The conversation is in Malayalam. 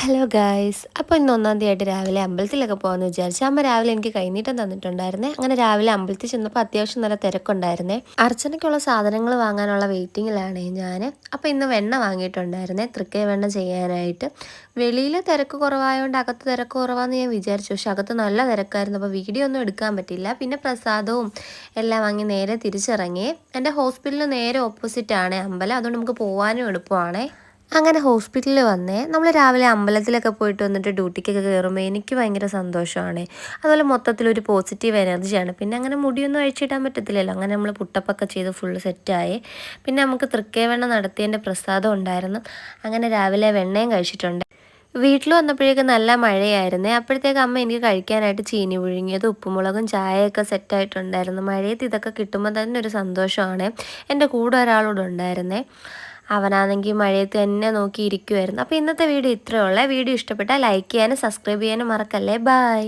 ഹലോ ഗായ്സ്, അപ്പോൾ ഇന്ന് ഒന്നാം തീയതി രാവിലെ അമ്പലത്തിലൊക്കെ പോകാമെന്ന് വിചാരിച്ചു. അമ്മ രാവിലെ എനിക്ക് കൈനീട്ടം തന്നിട്ടുണ്ടായിരുന്നേ. അങ്ങനെ രാവിലെ അമ്പലത്തിൽ ചെന്നപ്പോൾ അത്യാവശ്യം നല്ല തിരക്കുണ്ടായിരുന്നേ. അർച്ചനയ്ക്കുള്ള സാധനങ്ങൾ വാങ്ങാനുള്ള വെയിറ്റിങ്ങിലാണ് ഞാൻ. അപ്പോൾ ഇന്ന് വെണ്ണ വാങ്ങിയിട്ടുണ്ടായിരുന്നേ, തൃക്കൈ വെണ്ണ ചെയ്യാനായിട്ട്. വെളിയിൽ തിരക്ക് കുറവായതുകൊണ്ട് അകത്ത് തിരക്ക് കുറവാന്ന് ഞാൻ വിചാരിച്ചു. പക്ഷെ അകത്ത് നല്ല തിരക്കായിരുന്നു. അപ്പോൾ വീഡിയോ ഒന്നും എടുക്കാൻ പറ്റില്ല. പിന്നെ പ്രസാദവും എല്ലാം വാങ്ങി നേരെ തിരിച്ചിറങ്ങി. എൻ്റെ ഹോസ്പിറ്റലിന് നേരെ ഓപ്പോസിറ്റാണ് അമ്പലം, അതുകൊണ്ട് നമുക്ക് പോകാനും എളുപ്പമാണേ. അങ്ങനെ ഹോസ്പിറ്റലിൽ വന്നേ. നമ്മൾ രാവിലെ അമ്പലത്തിലൊക്കെ പോയിട്ട് വന്നിട്ട് ഡ്യൂട്ടിക്കൊക്കെ കയറുമ്പോൾ എനിക്ക് ഭയങ്കര സന്തോഷമാണ്. അതുപോലെ മൊത്തത്തിലൊരു പോസിറ്റീവ് എനർജിയാണ്. പിന്നെ അങ്ങനെ മുടിയൊന്നും അഴിച്ചിടാൻ പറ്റത്തില്ലല്ലോ. അങ്ങനെ നമ്മൾ പുട്ടപ്പൊക്കെ ചെയ്ത് ഫുള്ള് സെറ്റായി. പിന്നെ നമുക്ക് തൃക്കൈ വെണ്ണ നടത്തിയതിൻ്റെ പ്രസാദം ഉണ്ടായിരുന്നു. അങ്ങനെ രാവിലെ വെണ്ണയും കഴിച്ചിട്ടുണ്ട്. വീട്ടിൽ വന്നപ്പോഴേക്കും നല്ല മഴയായിരുന്നേ. അപ്പോഴത്തേക്ക് അമ്മ എനിക്ക് കഴിക്കാനായിട്ട് ചീനി പുഴുങ്ങിയത് ഉപ്പുമുളകും ചായയൊക്കെ സെറ്റായിട്ടുണ്ടായിരുന്നു. മഴയത്ത് ഇതൊക്കെ കിട്ടുമ്പോൾ തന്നെ ഒരു സന്തോഷമാണ്. എൻ്റെ കൂടെ ഒരാളോട് ഉണ്ടായിരുന്നേ. അവനാണെങ്കിൽ മഴയത്ത് തന്നെ നോക്കിയിരിക്കുമായിരുന്നു. അപ്പോൾ ഇന്നത്തെ വീഡിയോ ഇത്രയേ ഉള്ളൂ. വീഡിയോ ഇഷ്ടപ്പെട്ടാൽ ലൈക്ക് ചെയ്യാനും സബ്സ്ക്രൈബ് ചെയ്യാനും മറക്കല്ലേ. ബൈ.